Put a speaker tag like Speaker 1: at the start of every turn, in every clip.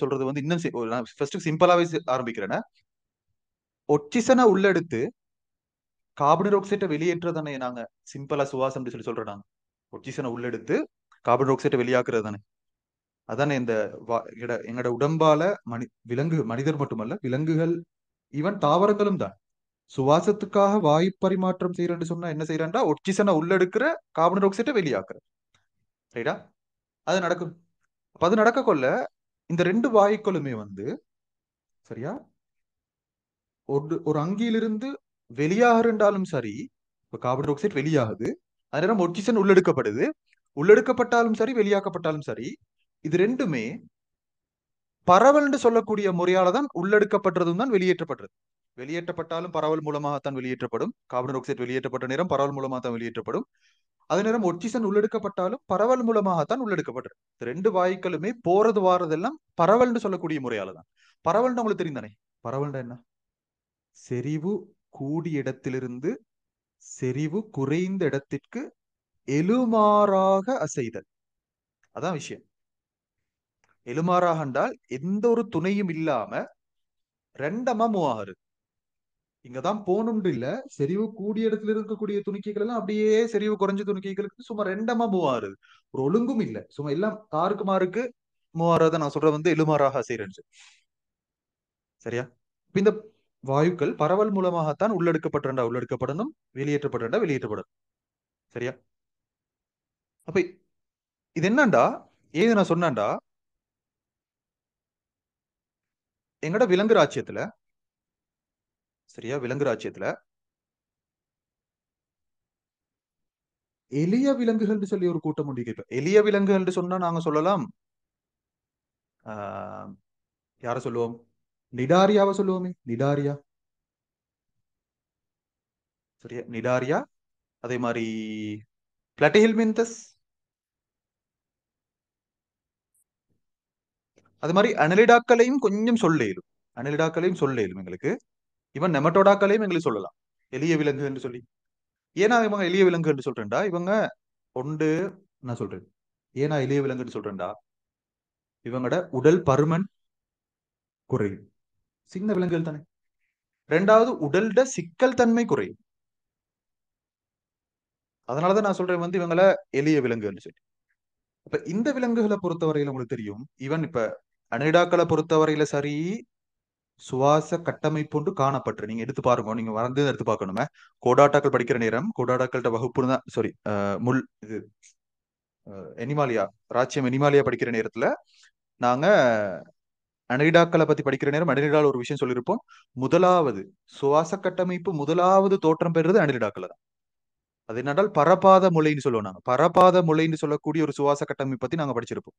Speaker 1: சொல்றது வந்து இன்னும் நான் ஃபர்ஸ்ட் சிம்பிளாவே ஆரம்பிக்கிறேன்னா, ஒட்சிசனை உள்ளெடுத்து கார்பன் டை ஆக்சைடை வெளியேற்றதானே நாங்க சிம்பிளா சுவாசம் சொல்லி சொல்றோம். நாங்க ஒட்சிசனை உள்ளெடுத்து கார்பன் டை ஆக்சைடை வெளியாக்குறது தானே. அதானே இந்த எங்கட உடம்பால மனிதர் மட்டுமல்ல, விலங்குகள், ஈவன் தாவரங்களும் தான் சுவாசத்துக்காக வாயு பரிமாற்றம் செய்யறேன்னு சொன்னா என்ன செய்யறா, ஒட்சிசனை உள்ளெடுக்கிற கார்பன் டை ஆக்சைடை வெளியாக்குற. ரைட்டா? அது நடக்கும். அப்ப அது நடக்க கொள்ள இந்த ரெண்டு வாயுக்களுமே வந்து சரியா ஒரு அங்கியிலிருந்து வெளியாகிறாலும் சரி, இப்ப கார்பன் டை ஆக்சைடு வெளியாகுது, அதே நேரம் ஒட்சிசன் உள்ளெடுக்கப்படுது. உள்ளெடுக்கப்பட்டாலும் சரி, வெளியாக்கப்பட்டாலும் சரி, இது ரெண்டுமே பரவல்னு சொல்லக்கூடிய முறையால தான் உள்ளெடுக்கப்பட்டதும் தான் வெளியேற்றப்படுறது. வெளியேற்றப்பட்டாலும் பரவல் மூலமாகத்தான் வெளியேற்றப்படும். கார்பன் டை ஆக்சைடு வெளியேற்றப்பட்ட நேரம் பரவல் மூலமாக தான் வெளியேற்றப்படும். அதே நேரம் ஒட்சிசன் உள்ளெடுக்கப்பட்டாலும் பரவல் மூலமாகத்தான் உள்ளெடுக்கப்படுறது. ரெண்டு வாயுக்களுமே போறது வாரதெல்லாம் பரவல்னு சொல்லக்கூடிய முறையால தான். பரவல்னு உங்களுக்கு தெரியும் தானே. பரவல்னா என்ன? செறிவு கூடிய இடத்திலிருந்து செறிவு குறைந்த இடத்திற்கு எழுமாறாக அசைதல். அதான் விஷயம். எழுமாறாக என்றால் எந்த ஒரு துணையும் இல்லாம ரெண்டமா மூவ் ஆகுது. இங்கதான் போகணும்னு இல்ல, செறிவு கூடிய இடத்துல இருக்கக்கூடிய துணிக்கைகள் எல்லாம் அப்படியே செறிவு குறைஞ்ச துணிக்கைகளுக்கு சும்மா ரெண்டமா மூவ் ஆகுது. ஒரு ஒழுங்கும் இல்ல, சும்மா எல்லாம் தாருக்கு மாருக்கு மூவ் ஆறத நான் சொல்றது வந்து எழுமாறாக அசைறேன். சரியா? இந்த வாயுக்கள் பரவல் மூலமாகத்தான் உள்ளெடுக்கப்படணும், வெளியேற்றப்படணும். சரியா? அப்ப இது என்னண்டா, ஏது நான் சொன்னான்டா, எங்கட விலங்கு ராஜ்யத்துல, சரியா, விலங்கு ராஜ்யத்துல எளிய விலங்குகள் சொல்லி ஒரு கூட்டம் உண்டு. இப்ப எளிய விலங்குகள் சொன்னா நாங்க சொல்லலாம், யார சொல்லுவோம்? நிடாரியாவை சொல்லுவோமே. நிடாரியா, சரியா, நிடாரியா. அதே மாதிரி பிளாட்டிஹெல்மின்தஸ், அது மாதிரி அனலிடாக்களையும் கொஞ்சம் சொல்லேலும், எங்களுக்கு இவன் நெமட்டோடாக்களையும் எங்களுக்கு சொல்லலாம் எளிய விலங்கு என்று சொல்லி. ஏன்னா இவங்க எளிய விலங்கு என்று சொல்றேன்டா, இவங்க ஒன்று நான் சொல்றேன். ஏன்னா எளிய விலங்குன்னு சொல்றேன்டா, இவங்களோட உடல் பருமன் குறையும். சின்ன விலங்குகள் தானே. ரெண்டாவது, உடல்ட சிக்கல் தன்மை குறையும். அதனாலதான் நான் சொல்றேன் வந்து இவங்கள எளிய விலங்குன்னு சொல்லி. அப்ப இந்த விலங்குகளை பொறுத்தவரையில உங்களுக்கு தெரியும், ஈவன் இப்ப அனிடாக்களை பொறுத்தவரையில சரி, சுவாச கட்டமைப்பு காணப்பட்டு நீங்க எடுத்து பாருங்க. நீங்க வந்து எடுத்து பார்க்கணுமே. கோடாட்டாக்கள் படிக்கிற நேரம், கோடாட்டாக்கள்கிட்ட வகுப்பு தான், சாரி, முள் இது எனிமாலியா, ராச்சியம் எனிமாலியா படிக்கிற நேரத்துல நாங்க அனிடாக்களை பத்தி படிக்கிற நேரம் அனிடால ஒரு விஷயம் சொல்லியிருப்போம். முதலாவது சுவாச கட்டமைப்பு முதலாவது தோற்றம் பெறுறது அனிடாக்கள் தான். அது என்னடால் பரபாத முளைன்னு சொல்லுவோம். நாங்க பரபாத முளைன்னு சொல்லக்கூடிய ஒரு சுவாச கட்டமைப்பு பத்தி நாங்க படிச்சிருப்போம்.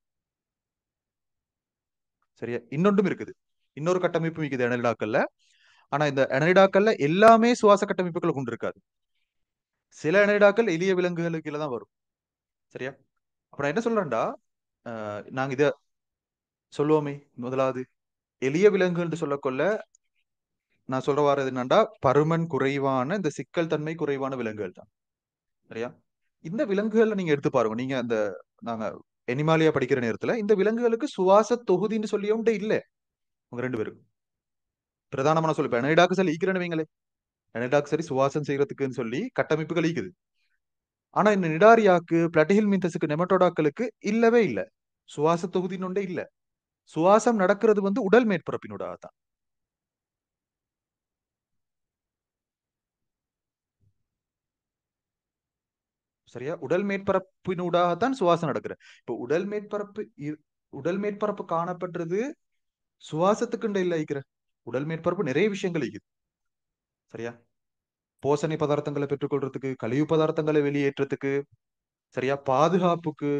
Speaker 1: சரியா? இன்னொன்றும் இருக்குது, இன்னொரு கட்டமைப்பு இருக்குது அனலிடாக்கள்ல. ஆனா இந்த அனலிடாக்கள்ல எல்லாமே சுவாச கட்டமைப்புகளை கொண்டு இருக்காது. சில அனலிடாக்கள் எளிய விலங்குகளுக்கு தான் வரும். சரியா? அப்ப நான் என்ன சொல்றேன்டா, நாங்க இத சொல்லுவோமே, முதலாவது எளிய விலங்குகள் சொல்லக்கொள்ள நான் சொல்ற வாரது என்னன்னா, பருமன் குறைவான, இந்த சிக்கல் தன்மை குறைவான விலங்குகள் தான். சரியா? இந்த விலங்குகள்ல நீங்க எடுத்து பாருங்க. நீங்க அந்த நாங்க எனிமாலியா படிக்கிற நேரத்துல இந்த விலங்குகளுக்கு சுவாச தொகுதின்னு சொல்லி ஒன்றே இல்ல. உங்க ரெண்டு பேரும் பிரதானமான சொல்லி இப்ப அனலிடாக்கு சரி ஈக்கிறேன்னு வைங்களே, அனலிடாக்கு சரி சுவாசம் செய்யறதுக்குன்னு சொல்லி கட்டமைப்புகள் ஈக்குது. ஆனா இந்த நிடாரியாக்கு, பிளாட்டிஹெல் மீன்தஸுக்கு, நெமட்டோடாக்களுக்கு இல்லவே இல்ல. சுவாச தொகுதின்னு ஒன்றே இல்ல. சுவாசம் நடக்கிறது வந்து உடல் மேற்பரப்பினோட தான். சரியா? உடல் மேற்பரப்பினூடாகத்தான் சுவாசம் நடக்குற. இப்போ உடல் மேற்பரப்பு காணப்படுறது சுவாசத்துக்குண்ட இல்ல ஐக்கிற. உடல் மேற்பரப்பு நிறைய விஷயங்கள் இருக்குது. சரியா? போசணி பதார்த்தங்களை பெற்றுக்கொள்றதுக்கு, கழிவு பதார்த்தங்களை வெளியேற்றத்துக்கு, சரியா, பாதுகாப்புக்கு,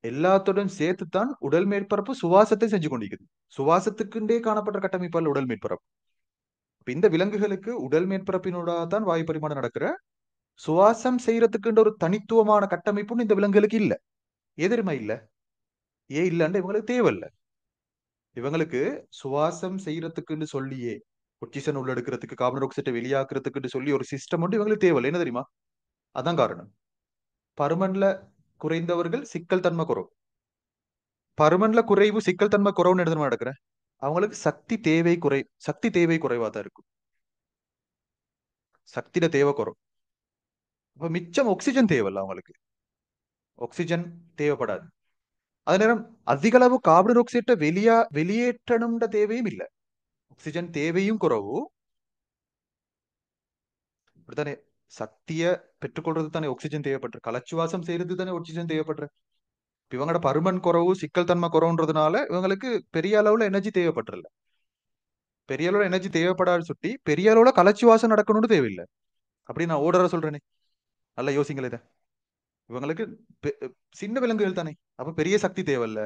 Speaker 1: எல்லாத்துடன் சேர்த்துத்தான் உடல் மேற்பரப்பு சுவாசத்தை செஞ்சு கொண்டிருக்குது. சுவாசத்துக்குண்டே காணப்பட்ட கட்டமைப்பால் உடல் மேற்பரப்பு. இந்த விலங்குகளுக்கு உடல் மேற்பரப்பினூடாகத்தான் வாயு பரிமாணம் நடக்கிற. சுவாசம் செய்யறதுக்குன்ற ஒரு தனித்துவமான கட்டமைப்புன்னு இந்த விலங்குகளுக்கு இல்ல. எதிர்மை இல்ல. ஏன் இல்லன்னு இவங்களுக்கு தேவையில்ல. இவங்களுக்கு சுவாசம் செய்யறதுக்குன்னு சொல்லியே, ஒட்சிசன் உள்ள எடுக்கிறதுக்கு, கார்பன் டை ஆக்சைடை வெளியாக்குறதுக்குன்னு சொல்லி ஒரு சிஸ்டம் வந்து இவங்களுக்கு தேவையில்லை. என்ன தெரியுமா? அதான் காரணம். பருமன்ல குறைந்தவர்கள் சிக்கல் தன்மை குறைவு. பருமன்ல குறைவு சிக்கல் தன்மை குறைவுன்னு எடுத்து நடக்கிறேன். அவங்களுக்கு சக்தி தேவை குறைவா தான் இருக்கும். சக்தியில தேவை குறைவு. அப்ப மிச்சம் ஆக்சிஜன் தேவையில்ல அவங்களுக்கு. ஆக்சிஜன் தேவைப்படாது. அதே நேரம் அதிக அளவு கார்பன் டை ஆக்சைட்டை வெளியேற்றணும்ன்ற தேவையும் இல்லை. ஆக்சிஜன் தேவையும் குறைவு. இப்படித்தானே சக்திய பெற்றுக்கொள்றது தானே ஆக்சிஜன் தேவைப்படுற. கலச்சுவாசம் செய்யறது தானே ஆக்சிஜன் தேவைப்படுற. இவங்களோட பருமன் குறைவு சிக்கல் தன்மை குறைவுன்றதுனால இவங்களுக்கு பெரிய அளவுல எனர்ஜி தேவைப்பட்டுறல. பெரிய அளவுல எனர்ஜி தேவைப்படாது சுட்டி பெரிய அளவுல கலச்சுவாசம் நடக்கணும்னு தேவையில்லை. அப்படி நான் ஓடற சொல்றேனே. நல்லா யோசிங்களே இதை. இவங்களுக்கு சின்ன விலங்குகள் தானே. அப்ப பெரிய சக்தி தேவையில்ல.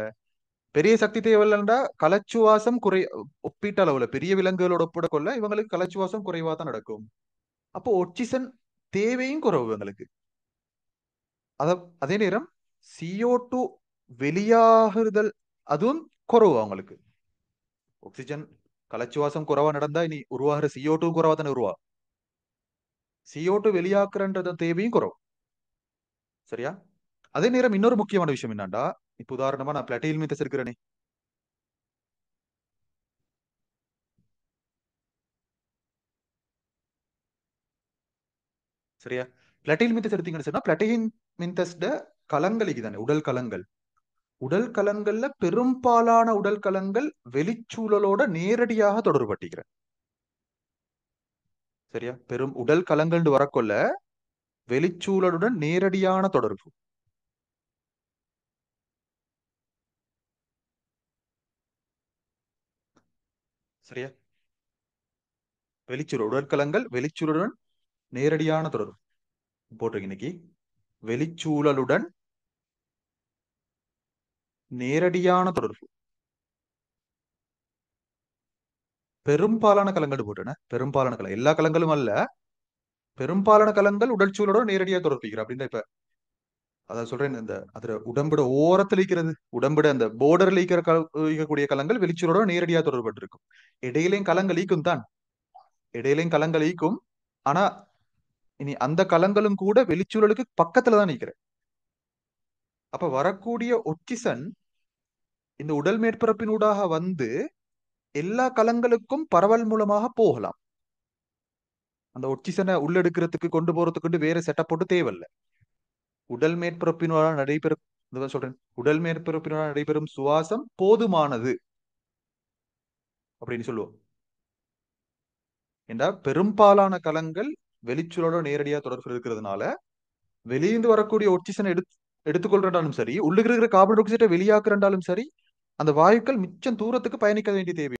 Speaker 1: பெரிய சக்தி தேவையில்லண்டா கலச்சுவாசம் ஒப்பீட்ட அளவுல பெரிய விலங்குகளோட ஒப்பிட கொள்ள இவங்களுக்கு கலச்சுவாசம் குறைவா தான் நடக்கும். அப்போ ஆக்சிஜன் தேவையும் குறைவு இவங்களுக்கு. அதே நேரம் CO2 வெளியாகுதல் அதுவும் குறைவு அவங்களுக்கு. ஆக்சிஜன் கலச்சுவாசம் குறைவா நடந்தா இனி உருவாகிற CO2 குறைவா தானே உருவா. CO2 வெளியாக்குறன்ற தேவையும் குறைவு. சரியா? அதே நேரம் இன்னொரு முக்கியமான விஷயம் என்னண்டா, இப்ப உதாரணமா நான் பிளாட்டில் மீத்தஸ் இருக்கிறேனே. சரியா? பிளாட்டில் மீத்தஸ் எடுத்தீங்கன்னு சொன்னா பிளாட்டின் மீத்தஸ்ட கலங்கள் தானே உடல் கலங்கள். உடல் கலங்கள்ல பெரும்பாலான உடல் கலங்கள் வெளிச்சூழலோட நேரடியாக தொடர்பட்டிருக்கிற. சரியா? பெரும் உடல் கலங்கள் வரக்கொள்ள வெளிச்சூழலுடன் நேரடியான தொடர்பு. சரியா? உடற்கலங்கள் வெளிச்சூழலுடன் நேரடியான தொடர்பு போட்டிருக்கு இன்னைக்கு. வெளிச்சூழலுடன் நேரடியான தொடர்பு. பெரும்பாலான கலங்கள் போட்டன. பெரும்பாலான கலங்கள் எல்லா கலங்களும் அல்ல. பெரும்பாலான கலங்கள் உடல் சூழலோட நேரடியாக தொடர்பிக்கிற அப்படின்னா இப்ப அதான் சொல்றேன். இந்த அதுல உடம்புட ஓரத்தில் இருக்கிறது உடம்புட அந்த போர்டர்ல இருக்கக்கூடிய கலங்கள் வெளிச்சூழலோட நேரடியாக தொடர்பட்டு இருக்கும். இடையிலையும் கலங்கள் ஈக்கும் தான். இடையிலையும் கலங்கள் ஈக்கும். ஆனா இனி அந்த கலங்களும் கூட வெளிச்சூழலுக்கு பக்கத்துலதான் நிக்கிற. அப்ப வரக்கூடிய ஒக்சிசன் இந்த உடல் மேற்பரப்பினூடாக வந்து எல்லா கலங்களுக்கும் பரவல் மூலமாக போகலாம். அந்த ஒக்சிசனை உள்ளெடுக்கிறதுக்கு கொண்டு போறதுக்கு வேற செட்டப் போட்டு தேவையில்லை. உடல் மேற்பரப்பினூடாக நடைபெறும் சொல்றேன். உடல் மேற்பரப்பினூடாக நடைபெறும் சுவாசம் போதுமானது அப்படின்னு சொல்லுவோம். ஏண்டா பெரும்பாலான கலங்கள் வெளிச்சூழலோட நேரடியா தொடர்பு இருக்கிறதுனால வெளியிருந்து வரக்கூடிய ஒக்சிஜனை எடுத்துக்கொள்றாலும் சரி, உள்ளுக்கு இருக்கிற கார்பன் டை ஆக்சைடை வெளியாக்குறாலும் சரி, அந்த வாயுக்கள் மிச்சம் தூரத்துக்கு பயணிக்க வேண்டிய தேவை